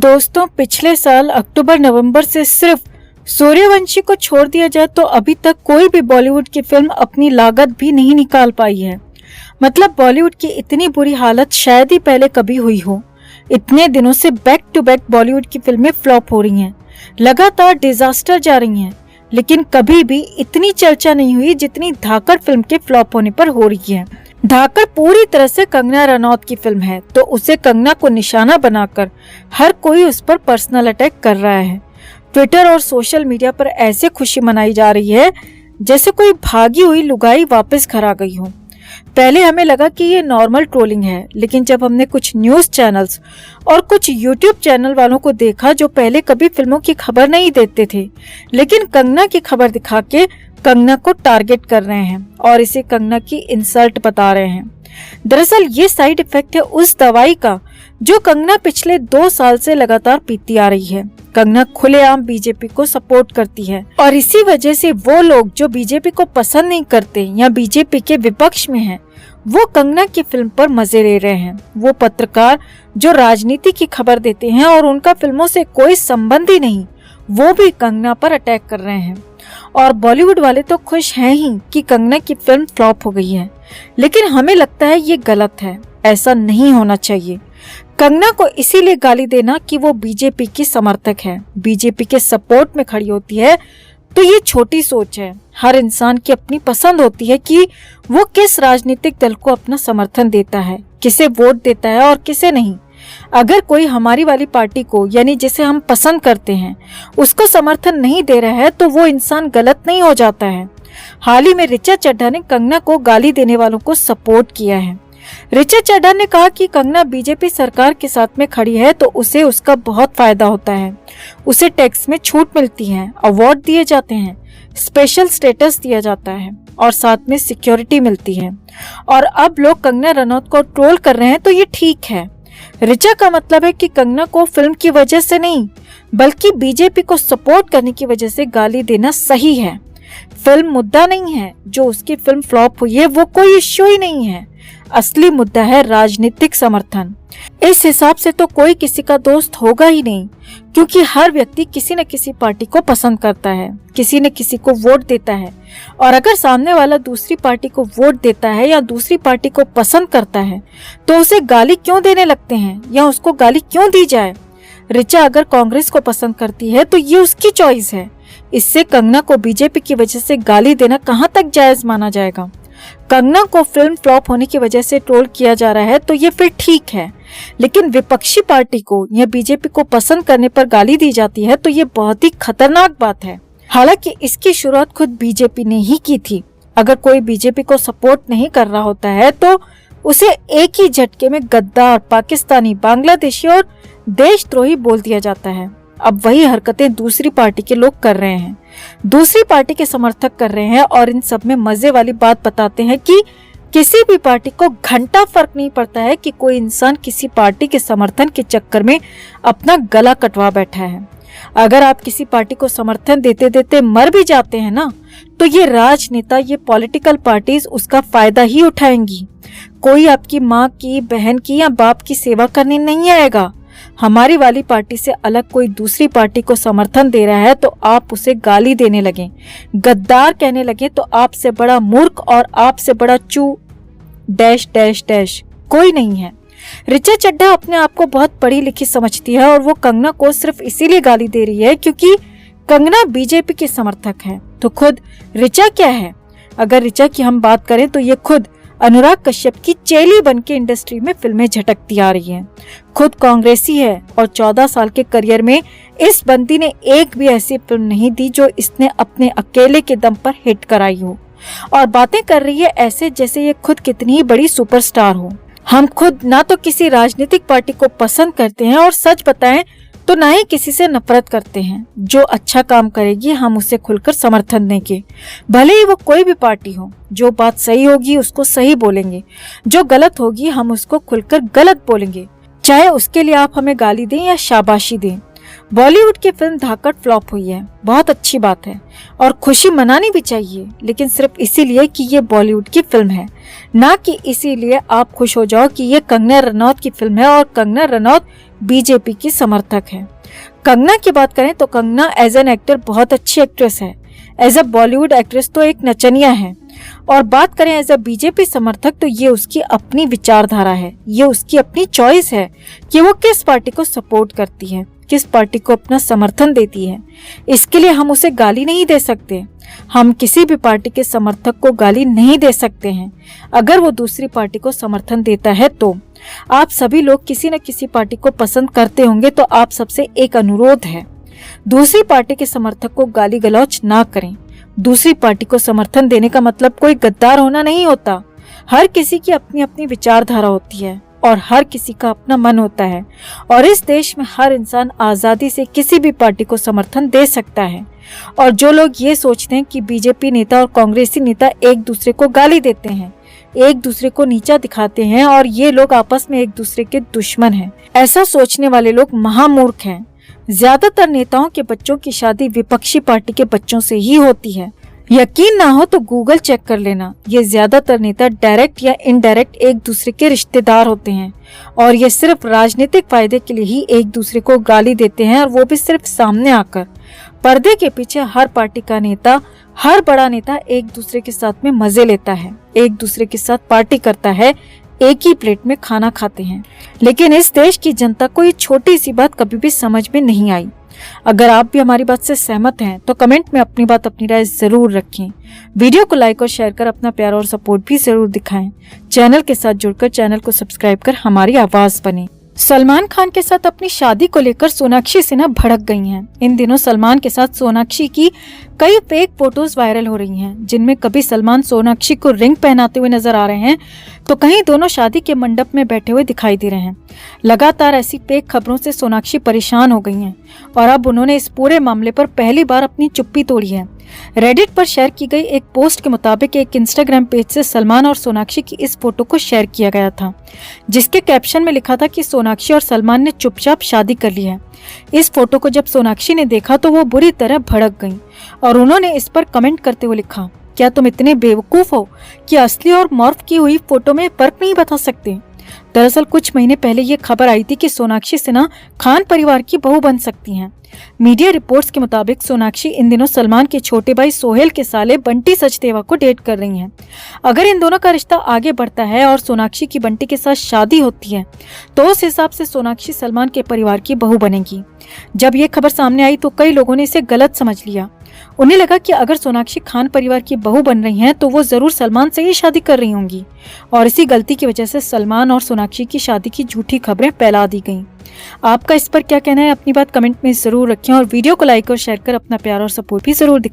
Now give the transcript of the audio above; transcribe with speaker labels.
Speaker 1: दोस्तों, पिछले साल अक्टूबर नवंबर से सिर्फ सूर्यवंशी को छोड़ दिया जाए तो अभी तक कोई भी बॉलीवुड की फिल्म अपनी लागत भी नहीं निकाल पाई है। मतलब बॉलीवुड की इतनी बुरी हालत शायद ही पहले कभी हुई हो। इतने दिनों से बैक टू बैक बॉलीवुड की फिल्में फ्लॉप हो रही हैं, लगातार डिजास्टर जा रही हैं, लेकिन कभी भी इतनी चर्चा नहीं हुई जितनी धाकड़ फिल्म के फ्लॉप होने पर हो रही है। धाकड़ पूरी तरह से कंगना रनौत की फिल्म है, तो उसे कंगना को निशाना बनाकर हर कोई उस पर पर्सनल अटैक कर रहा है। ट्विटर और सोशल मीडिया पर ऐसे खुशी मनाई जा रही है जैसे कोई भागी हुई लुगाई वापस घर आ गई हो। पहले हमें लगा कि ये नॉर्मल ट्रोलिंग है, लेकिन जब हमने कुछ न्यूज चैनल्स और कुछ यूट्यूब चैनल वालों को देखा जो पहले कभी फिल्मों की खबर नहीं देते थे, लेकिन कंगना की खबर दिखा के कंगना को टारगेट कर रहे हैं और इसे कंगना की इंसल्ट बता रहे हैं। दरअसल ये साइड इफेक्ट है उस दवाई का जो कंगना पिछले 2 साल से लगातार पीती आ रही है। कंगना खुलेआम बीजेपी को सपोर्ट करती है और इसी वजह से वो लोग जो बीजेपी को पसंद नहीं करते या बीजेपी के विपक्ष में हैं, वो कंगना की फिल्म पर मजे ले रहे हैं। वो पत्रकार जो राजनीति की खबर देते हैं और उनका फिल्मों से कोई संबंध ही नहीं, वो भी कंगना पर अटैक कर रहे हैं। और बॉलीवुड वाले तो खुश हैं ही कि कंगना की फिल्म फ्लॉप हो गई है, लेकिन हमें लगता है ये गलत है, ऐसा नहीं होना चाहिए। कंगना को इसीलिए गाली देना कि वो बीजेपी की समर्थक है, बीजेपी के सपोर्ट में खड़ी होती है, तो ये छोटी सोच है। हर इंसान की अपनी पसंद होती है कि वो किस राजनीतिक दल को अपना समर्थन देता है, किसे वोट देता है और किसे नहीं। अगर कोई हमारी वाली पार्टी को, यानी जिसे हम पसंद करते हैं, उसको समर्थन नहीं दे रहा है तो वो इंसान गलत नहीं हो जाता है। हाल ही में ऋचा चड्ढा ने कंगना को गाली देने वालों को सपोर्ट किया है। ऋचा चड्ढा ने कहा कि कंगना बीजेपी सरकार के साथ में खड़ी है तो उसे उसका बहुत फायदा होता है, उसे टैक्स में छूट मिलती है, अवार्ड दिए जाते हैं, स्पेशल स्टेटस दिया जाता है और साथ में सिक्योरिटी मिलती है, और अब लोग कंगना रनौत को ट्रोल कर रहे हैं तो ये ठीक है। ऋचा का मतलब है कि कंगना को फिल्म की वजह से नहीं बल्कि बीजेपी को सपोर्ट करने की वजह से गाली देना सही है। फिल्म मुद्दा नहीं है, जो उसकी फिल्म फ्लॉप हुई है वो कोई इश्यू ही नहीं है। असली मुद्दा है राजनीतिक समर्थन। इस हिसाब से तो कोई किसी का दोस्त होगा ही नहीं, क्योंकि हर व्यक्ति किसी न किसी पार्टी को पसंद करता है, किसी न किसी को वोट देता है, और अगर सामने वाला दूसरी पार्टी को वोट देता है या दूसरी पार्टी को पसंद करता है तो उसे गाली क्यों देने लगते हैं या उसको गाली क्यों दी जाए। ऋचा अगर कांग्रेस को पसंद करती है तो ये उसकी चॉइस है। इससे कंगना को बीजेपी की वजह से गाली देना कहाँ तक जायज माना जाएगा। कंगना को फिल्म फ्लॉप होने की वजह से ट्रोल किया जा रहा है तो ये फिर ठीक है, लेकिन विपक्षी पार्टी को या बीजेपी को पसंद करने पर गाली दी जाती है तो ये बहुत ही खतरनाक बात है। हालांकि इसकी शुरुआत खुद बीजेपी ने ही की थी। अगर कोई बीजेपी को सपोर्ट नहीं कर रहा होता है तो उसे एक ही झटके में गद्दार, पाकिस्तानी, बांग्लादेशी और देशद्रोही बोल दिया जाता है। अब वही हरकतें दूसरी पार्टी के लोग कर रहे हैं, दूसरी पार्टी के समर्थक कर रहे हैं, और इन सब में मजे वाली बात बताते हैं कि किसी भी पार्टी को घंटा फर्क नहीं पड़ता है कि कोई इंसान किसी पार्टी के समर्थन के चक्कर में अपना गला कटवा बैठा है। अगर आप किसी पार्टी को समर्थन देते देते मर भी जाते हैं ना, तो ये राजनेता, ये पॉलिटिकल पार्टीज उसका फायदा ही उठाएंगी। कोई आपकी माँ की, बहन की या बाप की सेवा करने नहीं आएगा। हमारी वाली पार्टी से अलग कोई दूसरी पार्टी को समर्थन दे रहा है तो आप उसे गाली देने लगे, गद्दार कहने लगे, तो आपसे बड़ा मूर्ख और आपसे बड़ा चू डैश डैश डैश कोई नहीं है। ऋचा चड्ढा अपने आप को बहुत पढ़ी लिखी समझती है और वो कंगना को सिर्फ इसीलिए गाली दे रही है क्योंकि कंगना बीजेपी की समर्थक है। तो खुद ऋचा क्या है? अगर ऋचा की हम बात करें तो ये खुद अनुराग कश्यप की चेली बनके इंडस्ट्री में फिल्में झटकती आ रही हैं। खुद कांग्रेसी है और 14 साल के करियर में इस बंदी ने एक भी ऐसी फिल्म नहीं दी जो इसने अपने अकेले के दम पर हिट कराई हो, और बातें कर रही है ऐसे जैसे ये खुद कितनी ही बड़ी सुपरस्टार हो। हम खुद ना तो किसी राजनीतिक पार्टी को पसंद करते हैं और सच बताएं तो ना ही किसी से नफरत करते हैं। जो अच्छा काम करेगी हम उसे खुलकर समर्थन देंगे, भले ही वो कोई भी पार्टी हो। जो बात सही होगी उसको सही बोलेंगे, जो गलत होगी हम उसको खुलकर गलत बोलेंगे, चाहे उसके लिए आप हमें गाली दें या शाबाशी दें। बॉलीवुड की फिल्म धाकड़ फ्लॉप हुई है, बहुत अच्छी बात है और खुशी मनानी भी चाहिए, लेकिन सिर्फ इसीलिए कि ये बॉलीवुड की फिल्म है, ना कि इसीलिए आप खुश हो जाओ कि ये कंगना रनौत की फिल्म है और कंगना रनौत बीजेपी की समर्थक है। कंगना की बात करें तो कंगना एज एन एक्टर बहुत अच्छी एक्ट्रेस है, एज अ बॉलीवुड एक्ट्रेस तो एक नचनिया है। और बात करें एज अ बीजेपी समर्थक तो ये उसकी अपनी विचारधारा है, ये उसकी अपनी चॉइस है कि वो किस पार्टी को सपोर्ट करती है, किस पार्टी को अपना समर्थन देती है। इसके लिए हम उसे गाली नहीं दे सकते, हम किसी भी पार्टी के समर्थक को गाली नहीं दे सकते हैं। अगर वो दूसरी पार्टी को समर्थन देता है तो आप सभी लोग किसी न किसी पार्टी को पसंद करते होंगे, तो आप सबसे एक अनुरोध है, दूसरी पार्टी के समर्थक को गाली गलौज ना करें। दूसरी पार्टी को समर्थन देने का मतलब कोई गद्दार होना नहीं होता। हर किसी की अपनी अपनी विचारधारा होती है और हर किसी का अपना मन होता है, और इस देश में हर इंसान आजादी से किसी भी पार्टी को समर्थन दे सकता है। और जो लोग ये सोचते हैं कि बीजेपी नेता और कांग्रेसी नेता एक दूसरे को गाली देते हैं, एक दूसरे को नीचा दिखाते हैं और ये लोग आपस में एक दूसरे के दुश्मन हैं, ऐसा सोचने वाले लोग महामूर्ख हैं। ज्यादातर नेताओं के बच्चों की शादी विपक्षी पार्टी के बच्चों से ही होती है। यकीन ना हो तो गूगल चेक कर लेना, ये ज्यादातर नेता डायरेक्ट या इनडायरेक्ट एक दूसरे के रिश्तेदार होते हैं और ये सिर्फ राजनीतिक फायदे के लिए ही एक दूसरे को गाली देते हैं, और वो भी सिर्फ सामने आकर। पर्दे के पीछे हर पार्टी का नेता, हर बड़ा नेता एक दूसरे के साथ में मजे लेता है, एक दूसरे के साथ पार्टी करता है, एक ही प्लेट में खाना खाते हैं। लेकिन इस देश की जनता को ये छोटी सी बात कभी भी समझ में नहीं आई। अगर आप भी हमारी बात से सहमत हैं तो कमेंट में अपनी बात, अपनी राय जरूर रखें। वीडियो को लाइक और शेयर कर अपना प्यार और सपोर्ट भी जरूर दिखाएं। चैनल के साथ जुड़कर चैनल को सब्सक्राइब कर हमारी आवाज बने। सलमान खान के साथ अपनी शादी को लेकर सोनाक्षी सिन्हा भड़क गई हैं। इन दिनों सलमान के साथ सोनाक्षी की कई फेक फोटोज वायरल हो रही हैं, जिनमें कभी सलमान सोनाक्षी को रिंग पहनाते हुए नजर आ रहे हैं तो कहीं दोनों शादी के मंडप में बैठे हुए दिखाई दे रहे हैं। लगातार ऐसी फेक खबरों से सोनाक्षी परेशान हो गई हैं और अब उन्होंने इस पूरे मामले पर पहली बार अपनी चुप्पी तोड़ी है। रेडिट पर शेयर की गई एक पोस्ट के मुताबिक एक इंस्टाग्राम पेज से सलमान और सोनाक्षी की इस फोटो को शेयर किया गया था, जिसके कैप्शन में लिखा था कि सोनाक्षी और सलमान ने चुपचाप शादी कर ली है। इस फोटो को जब सोनाक्षी ने देखा तो वो बुरी तरह भड़क गईं और उन्होंने इस पर कमेंट करते हुए लिखा, क्या तुम इतने बेवकूफ हो कि असली और मॉर्फ की हुई फोटो में फर्क नहीं बता सकते? दरअसल कुछ महीने पहले ये खबर आई थी कि सोनाक्षी सिन्हा खान परिवार की बहू बन सकती हैं। मीडिया रिपोर्ट्स के मुताबिक सोनाक्षी इन दिनों सलमान के छोटे भाई सोहेल के साले बंटी सचदेवा को डेट कर रही हैं। अगर इन दोनों का रिश्ता आगे बढ़ता है और सोनाक्षी की बंटी के साथ शादी होती है तो उस हिसाब से सोनाक्षी सलमान के परिवार की बहू बनेगी। जब ये खबर सामने आई तो कई लोगों ने इसे गलत समझ लिया। उन्हें लगा कि अगर सोनाक्षी खान परिवार की बहू बन रही हैं तो वो जरूर सलमान से ही शादी कर रही होंगी, और इसी गलती की वजह से सलमान और सोनाक्षी की शादी की झूठी खबरें फैला दी गईं। आपका इस पर क्या कहना है? अपनी बात कमेंट में जरूर रखें और वीडियो को लाइक और शेयर कर अपना प्यार और सपोर्ट भी जरूर दिखाएं।